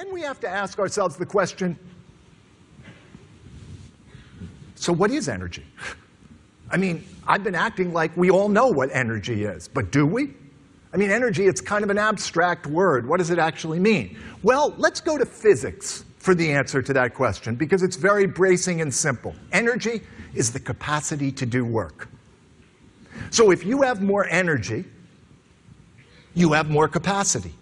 then we have to ask ourselves the question, so what is energy? I mean, I've been acting like we all know what energy is, but do we? I mean, energy, it's kind of an abstract word. What does it actually mean? Well, let's go to physics for the answer to that question, because it's very bracing and simple. Energy is the capacity to do work. So if you have more energy, you have more capacity.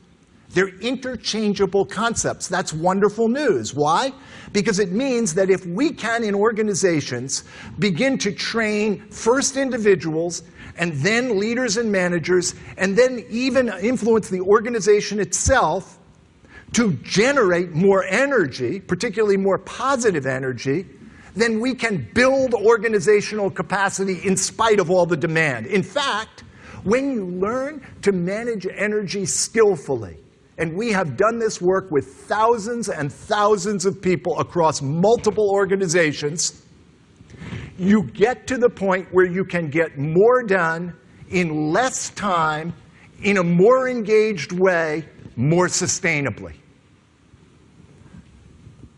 They're interchangeable concepts. That's wonderful news. Why? Because it means that if we can, in organizations, begin to train first individuals and then leaders and managers, and then even influence the organization itself to generate more energy, particularly more positive energy, then we can build organizational capacity in spite of all the demand. In fact, when you learn to manage energy skillfully, and we have done this work with thousands and thousands of people across multiple organizations, you get to the point where you can get more done in less time, in a more engaged way, more sustainably.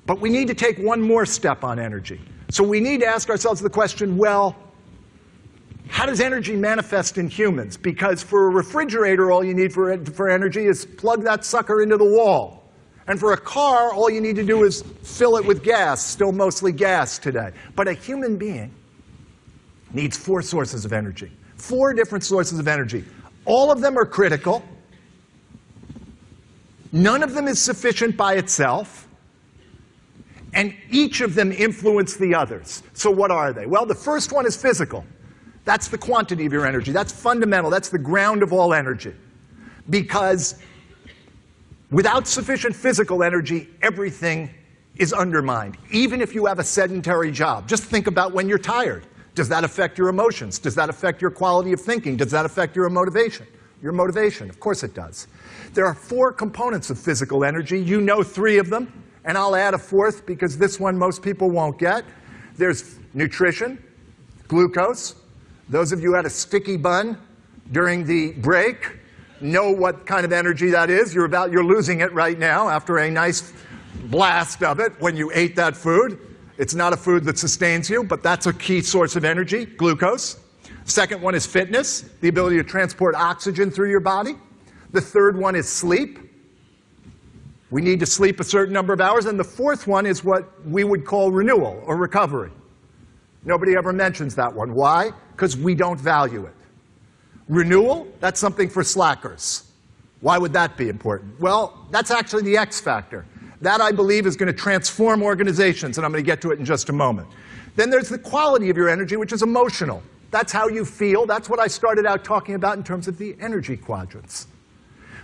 But we need to take one more step on energy. So we need to ask ourselves the question, well, how does energy manifest in humans? Because for a refrigerator, all you need for energy is plug that sucker into the wall. And for a car, all you need to do is fill it with gas, still mostly gas today. But a human being needs 4 sources of energy, 4 different sources of energy. All of them are critical. None of them is sufficient by itself. And each of them influence the others. So what are they? Well, the first one is physical. That's the quantity of your energy. That's fundamental. That's the ground of all energy. Because without sufficient physical energy, everything is undermined. Even if you have a sedentary job. Just think about when you're tired. Does that affect your emotions? Does that affect your quality of thinking? Does that affect your motivation? Your motivation, of course it does. There are 4 components of physical energy. You know 3 of them. And I'll add a 4th because this one most people won't get. There's nutrition, glucose. Those of you who had a sticky bun during the break know what kind of energy that is. You're losing it right now after a nice blast of it when you ate that food. It's not a food that sustains you, but that's a key source of energy, glucose. Second one is fitness, the ability to transport oxygen through your body. The third one is sleep. We need to sleep a certain number of hours. And the 4th one is what we would call renewal or recovery. Nobody ever mentions that one. Why? Because we don't value it. Renewal, that's something for slackers. Why would that be important? Well, that's actually the X factor. That, I believe, is going to transform organizations, and I'm going to get to it in just a moment. Then there's the quality of your energy, which is emotional. That's how you feel. That's what I started out talking about in terms of the energy quadrants.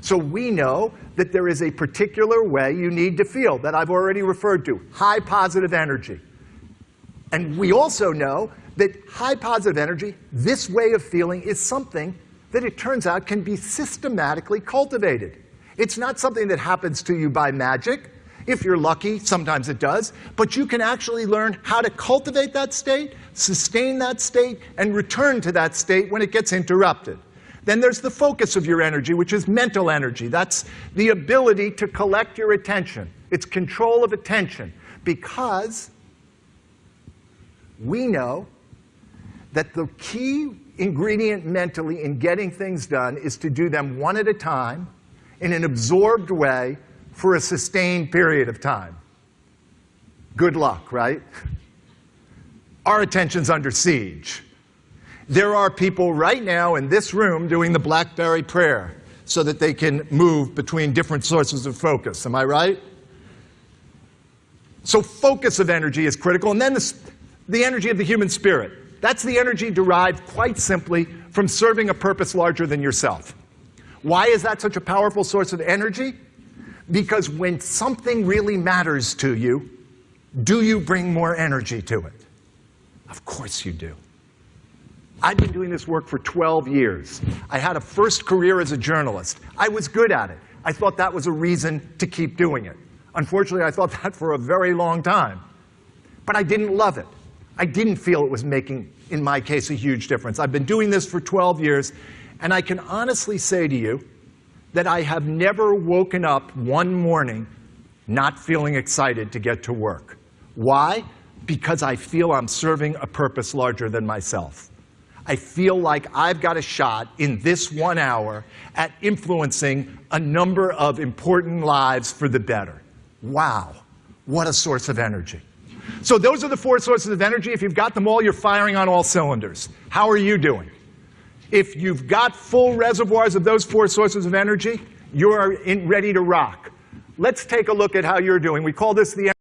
So we know that there is a particular way you need to feel that I've already referred to, high positive energy. And we also know that high positive energy, this way of feeling, is something that it turns out can be systematically cultivated. It's not something that happens to you by magic. If you're lucky, sometimes it does. But you can actually learn how to cultivate that state, sustain that state, and return to that state when it gets interrupted. Then there's the focus of your energy, which is mental energy. That's the ability to collect your attention. It's control of attention. Because we know that the key ingredient mentally in getting things done is to do them one at a time in an absorbed way for a sustained period of time. Good luck, right? Our attention's under siege. There are people right now in this room doing the BlackBerry prayer so that they can move between different sources of focus. Am I right? So focus of energy is critical. And then the energy of the human spirit. That's the energy derived quite simply from serving a purpose larger than yourself. Why is that such a powerful source of energy? Because when something really matters to you, do you bring more energy to it? Of course you do. I've been doing this work for 12 years. I had a first career as a journalist. I was good at it. I thought that was a reason to keep doing it. Unfortunately, I thought that for a very long time. But I didn't love it. I didn't feel it was making, in my case, a huge difference. I've been doing this for 12 years, and I can honestly say to you that I have never woken up one morning not feeling excited to get to work. Why? Because I feel I'm serving a purpose larger than myself. I feel like I've got a shot in this 1 hour at influencing a number of important lives for the better. Wow, what a source of energy. So those are the 4 sources of energy. If you've got them all, you're firing on all cylinders. How are you doing? If you've got full reservoirs of those 4 sources of energy, you're ready to rock. Let's take a look at how you're doing. We call this the